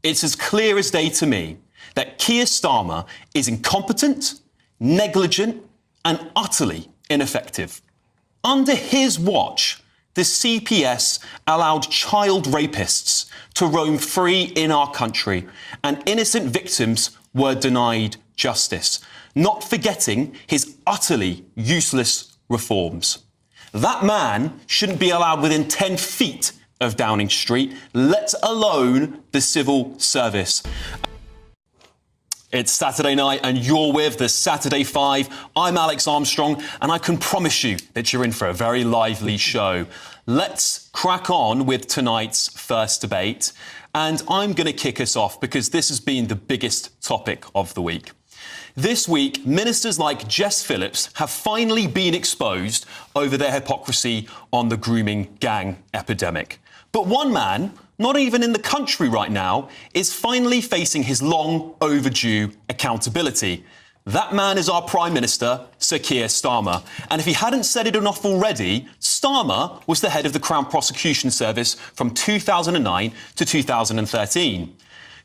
It's as clear as day to me that KEIR STARMER is incompetent, negligent and utterly ineffective. Under his watch, the CPS allowed child rapists to roam free in our country, and innocent victims were denied justice, not forgetting his utterly useless reforms. That man shouldn't be allowed within 10 feet of Downing Street, let alone the civil service. It's Saturday night and you're with the Saturday Five. I'm Alex Armstrong and I can promise you that you're in for a very lively show. Let's crack on with tonight's first debate. And I'm going to kick us off because this has been the biggest topic of the week. This week, ministers like Jess Phillips have finally been exposed over their hypocrisy on the Grooming Gang epidemic. But one man, not even in the country right now, is finally facing his long overdue accountability. That man is our Prime Minister, Sir KEIR STARMER. And if he hadn't said it enough already, Starmer was the head of the Crown Prosecution Service from 2009 to 2013.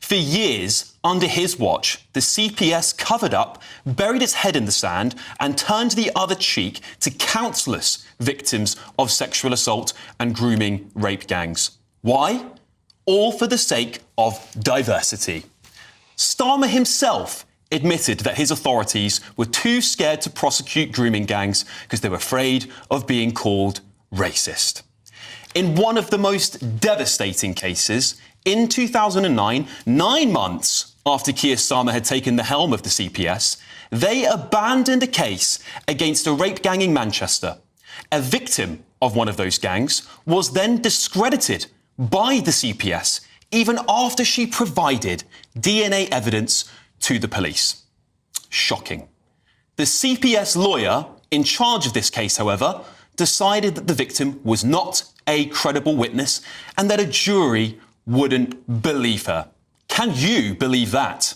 For years, under his watch, the CPS covered up, buried its head in the sand and turned the other cheek to countless victims of sexual assault and grooming rape gangs. Why? All for the sake of diversity. Starmer himself admitted that his authorities were too scared to prosecute grooming gangs because they were afraid of being called racist. In one of the most devastating cases, in 2009, 9 months after KEIR STARMER had taken the helm of the CPS, they abandoned a case against a rape gang in Manchester. A victim of one of those gangs was then discredited by the CPS even after she provided DNA evidence to the police. Shocking. The CPS lawyer in charge of this case, however, decided that the victim was not a credible witness and that a jury wouldn't believe her. Can you believe that?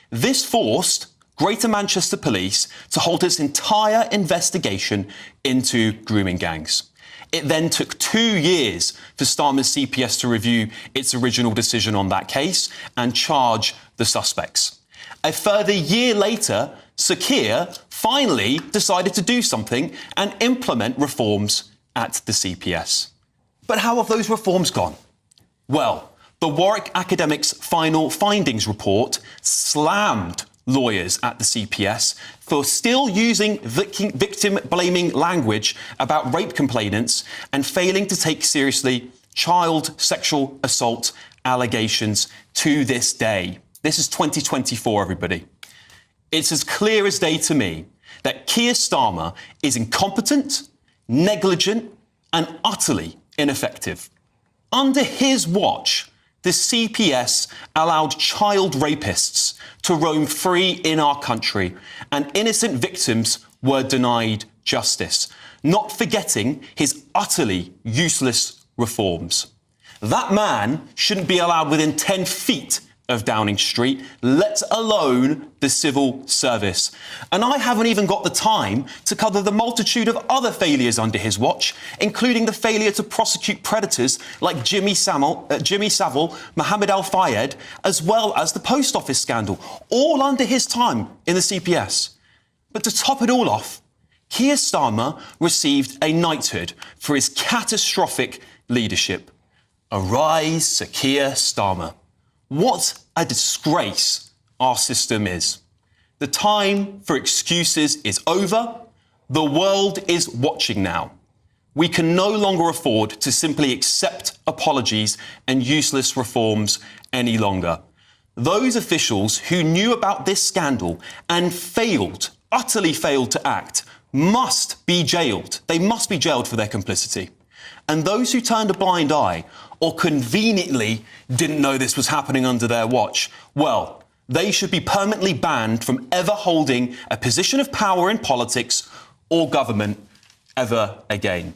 This forced Greater Manchester Police to halt its entire investigation into grooming gangs. It then took 2 years for Starmer's CPS to review its original decision on that case and charge the suspects. A further year later, Sir KEIR finally decided to do something and implement reforms at the CPS. But how have those reforms gone? Well, the Warwick Academic's final findings report slammed lawyers at the CPS for still using victim-blaming language about rape complainants and failing to take seriously child sexual assault allegations to this day. This is 2024, everybody. It's as clear as day to me that KEIR STARMER is incompetent, negligent and utterly ineffective. Under his watch, the CPS allowed child rapists to roam free in our country, and innocent victims were denied justice, not forgetting his utterly useless reforms. That man shouldn't be allowed within 10 feet of Downing Street, let alone the civil service. And I haven't even got the time to cover the multitude of other failures under his watch, including the failure to prosecute predators like Jimmy Savile, Mohammed Al-Fayed, as well as the post office scandal, all under his time in the CPS. But to top it all off, KEIR STARMER received a knighthood for his catastrophic leadership. Arise, Sir KEIR STARMER. What a disgrace our system is. The time for excuses is over. The world is watching now. We can no longer afford to simply accept apologies and useless reforms any longer. Those officials who knew about this scandal and utterly failed to act, must be jailed. They must be jailed for their complicity. And those who turned a blind eye or conveniently didn't know this was happening under their watch, well, they should be permanently banned from ever holding a position of power in politics or government ever again.